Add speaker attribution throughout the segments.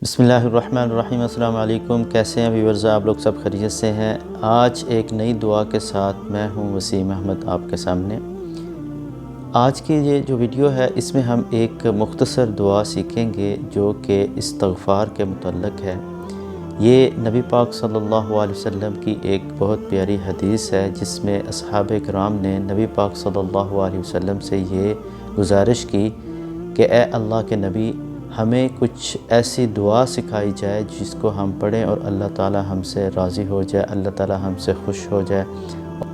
Speaker 1: بسم اللہ الرحمن الرحیم۔ السلام علیکم، کیسے ہیں ویورز؟ آپ لوگ سب خیریت سے ہیں؟ آج ایک نئی دعا کے ساتھ میں ہوں وسیم احمد آپ کے سامنے۔ آج کی یہ جو ویڈیو ہے اس میں ہم ایک مختصر دعا سیکھیں گے جو کہ استغفار کے متعلق ہے۔ یہ نبی پاک صلی اللہ علیہ وسلم کی ایک بہت پیاری حدیث ہے جس میں اصحاب کرام نے نبی پاک صلی اللہ علیہ وسلم سے یہ گزارش کی کہ اے اللہ کے نبی، ہمیں کچھ ایسی دعا سکھائی جائے جس کو ہم پڑھیں اور اللہ تعالی ہم سے راضی ہو جائے، اللہ تعالی ہم سے خوش ہو جائے۔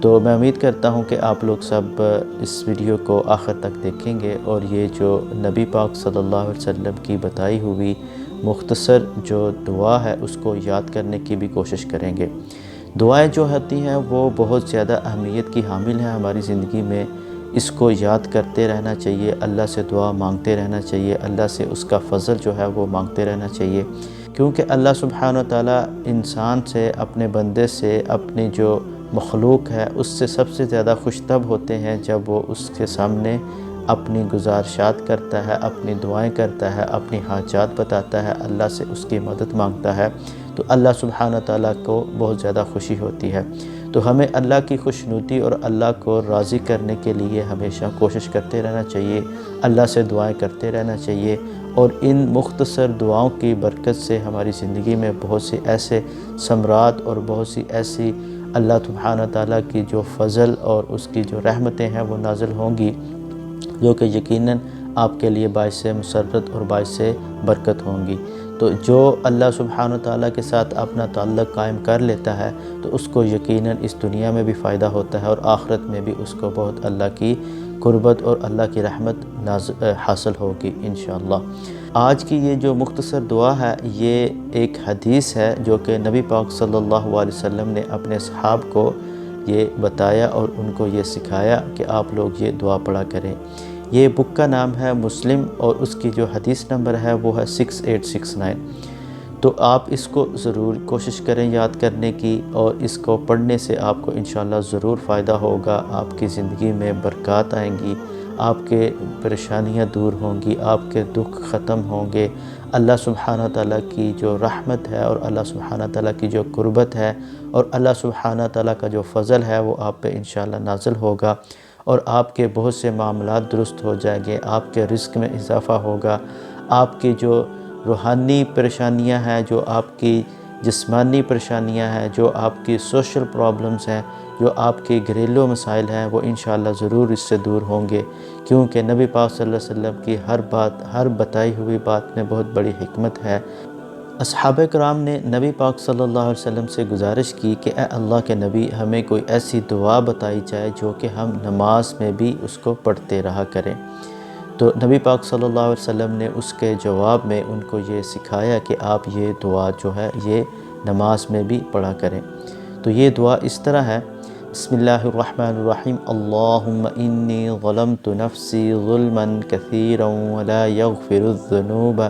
Speaker 1: تو میں امید کرتا ہوں کہ آپ لوگ سب اس ویڈیو کو آخر تک دیکھیں گے اور یہ جو نبی پاک صلی اللہ علیہ وسلم کی بتائی ہوئی مختصر جو دعا ہے اس کو یاد کرنے کی بھی کوشش کریں گے۔ دعائیں جو ہوتی ہیں وہ بہت زیادہ اہمیت کی حامل ہیں ہماری زندگی میں۔ اس کو یاد کرتے رہنا چاہیے، اللہ سے دعا مانگتے رہنا چاہیے، اللہ سے اس کا فضل جو ہے وہ مانگتے رہنا چاہیے، کیونکہ اللہ سبحانہ و تعالیٰ انسان سے، اپنے بندے سے، اپنی جو مخلوق ہے اس سے سب سے زیادہ خوش تب ہوتے ہیں جب وہ اس کے سامنے اپنی گزارشات کرتا ہے، اپنی دعائیں کرتا ہے، اپنی حاجات بتاتا ہے، اللہ سے اس کی مدد مانگتا ہے، تو اللہ سبحانہ تعالیٰ کو بہت زیادہ خوشی ہوتی ہے۔ تو ہمیں اللہ کی خوشنودی اور اللہ کو راضی کرنے کے لیے ہمیشہ کوشش کرتے رہنا چاہیے، اللہ سے دعائیں کرتے رہنا چاہیے، اور ان مختصر دعاؤں کی برکت سے ہماری زندگی میں بہت سے ایسے ثمرات اور بہت سی ایسی اللہ سبحانہ تعالیٰ کی جو فضل اور اس کی جو رحمتیں ہیں وہ نازل ہوں گی، جو کہ یقیناً آپ کے لیے باعث مسرت اور باعث برکت ہوں گی۔ تو جو اللہ سبحانہ تعالیٰ کے ساتھ اپنا تعلق قائم کر لیتا ہے تو اس کو یقیناً اس دنیا میں بھی فائدہ ہوتا ہے اور آخرت میں بھی اس کو بہت اللہ کی قربت اور اللہ کی رحمت حاصل ہوگی انشاءاللہ۔ آج کی یہ جو مختصر دعا ہے یہ ایک حدیث ہے جو کہ نبی پاک صلی اللہ علیہ وسلم نے اپنے صحاب کو یہ بتایا اور ان کو یہ سکھایا کہ آپ لوگ یہ دعا پڑھا کریں۔ یہ بک کا نام ہے مسلم اور اس کی جو حدیث نمبر ہے وہ ہے 6869۔ تو آپ اس کو ضرور کوشش کریں یاد کرنے کی، اور اس کو پڑھنے سے آپ کو انشاءاللہ ضرور فائدہ ہوگا، آپ کی زندگی میں برکات آئیں گی، آپ کے پریشانیاں دور ہوں گی، آپ کے دکھ ختم ہوں گے، اللہ سبحانہ تعالیٰ کی جو رحمت ہے اور اللہ سبحانہ تعالیٰ کی جو قربت ہے اور اللہ سبحانہ تعالیٰ کا جو فضل ہے وہ آپ پہ انشاءاللہ نازل ہوگا، اور آپ کے بہت سے معاملات درست ہو جائیں گے، آپ کے رزق میں اضافہ ہوگا، آپ کی جو روحانی پریشانیاں ہیں، جو آپ کی جسمانی پریشانیاں ہیں، جو آپ کی سوشل پرابلمز ہیں، جو آپ کے گھریلو مسائل ہیں وہ انشاءاللہ ضرور اس سے دور ہوں گے، کیونکہ نبی پاک صلی اللہ علیہ وسلم کی ہر بتائی ہوئی بات میں بہت بڑی حکمت ہے۔ اصحاب کرام نے نبی پاک صلی اللہ علیہ وسلم سے گزارش کی کہ اے اللہ کے نبی، ہمیں کوئی ایسی دعا بتائی جائے جو کہ ہم نماز میں بھی اس کو پڑھتے رہا کریں۔ تو نبی پاک صلی اللہ علیہ وسلم نے اس کے جواب میں ان کو یہ سکھایا کہ آپ یہ دعا جو ہے یہ نماز میں بھی پڑھا کریں۔ تو یہ دعا اس طرح ہے: بسم اللہ الرحمن الرحیم، اللہم انی ظلمت نفسی ظلما کثیرا ولا یغفر الذنوب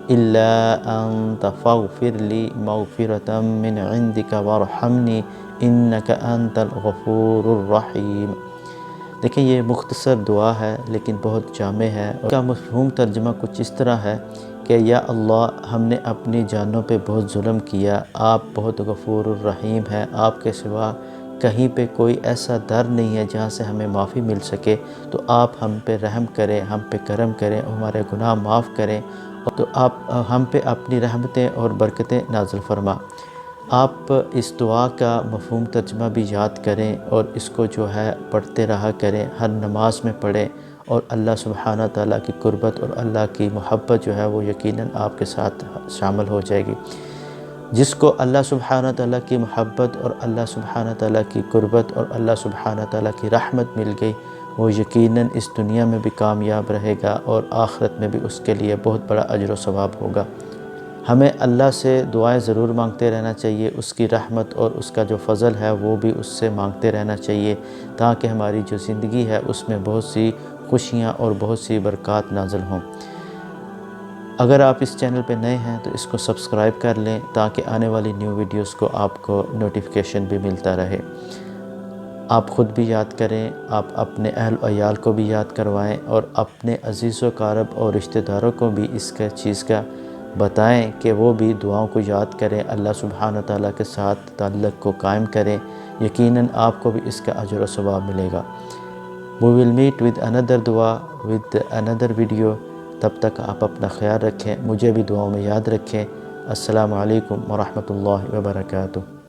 Speaker 1: الا انت فاغفر لی مغفرة من عندک وارحمنی انک انت الغفور الرحیم۔ دیکھیں یہ مختصر دعا ہے لیکن بہت جامع ہے، اور اس کا مفہوم ترجمہ کچھ اس طرح ہے کہ یا اللہ، ہم نے اپنی جانوں پہ بہت ظلم کیا، آپ بہت غفور الرحیم ہیں، آپ کے سوا کہیں پہ کوئی ایسا در نہیں ہے جہاں سے ہمیں معافی مل سکے، تو آپ ہم پہ رحم کریں، ہم پہ کرم کریں، ہمارے گناہ معاف کریں، تو آپ ہم پہ اپنی رحمتیں اور برکتیں نازل فرما۔ آپ اس دعا کا مفہوم ترجمہ بھی یاد کریں اور اس کو جو ہے پڑھتے رہا کریں، ہر نماز میں پڑھیں، اور اللہ سبحانہ تعالیٰ کی قربت اور اللہ کی محبت جو ہے وہ یقیناً آپ کے ساتھ شامل ہو جائے گی۔ جس کو اللہ سبحانہ تعالیٰ کی محبت اور اللہ سبحانہ تعالیٰ کی قربت اور اللہ سبحانہ تعالیٰ کی رحمت مل گئی، وہ یقیناً اس دنیا میں بھی کامیاب رہے گا اور آخرت میں بھی اس کے لیے بہت بڑا اجر و ثواب ہوگا۔ ہمیں اللہ سے دعائیں ضرور مانگتے رہنا چاہیے، اس کی رحمت اور اس کا جو فضل ہے وہ بھی اس سے مانگتے رہنا چاہیے، تاکہ ہماری جو زندگی ہے اس میں بہت سی خوشیاں اور بہت سی برکات نازل ہوں۔ اگر آپ اس چینل پہ نئے ہیں تو اس کو سبسکرائب کر لیں تاکہ آنے والی نیو ویڈیوز کو آپ کو نوٹیفیکیشن بھی ملتا رہے۔ آپ خود بھی یاد کریں، آپ اپنے اہل و عیال کو بھی یاد کروائیں، اور اپنے عزیز و اقارب اور رشتہ داروں کو بھی اس چیز کا بتائیں کہ وہ بھی دعاؤں کو یاد کریں، اللہ سبحانہ تعالیٰ کے ساتھ تعلق کو قائم کریں، یقیناً آپ کو بھی اس کا اجر و ثواب ملے گا۔ We will meet with another دعا with another video۔ تب تک آپ اپنا خیال رکھیں، مجھے بھی دعاؤں میں یاد رکھیں۔ السلام علیکم ورحمۃ اللہ وبرکاتہ۔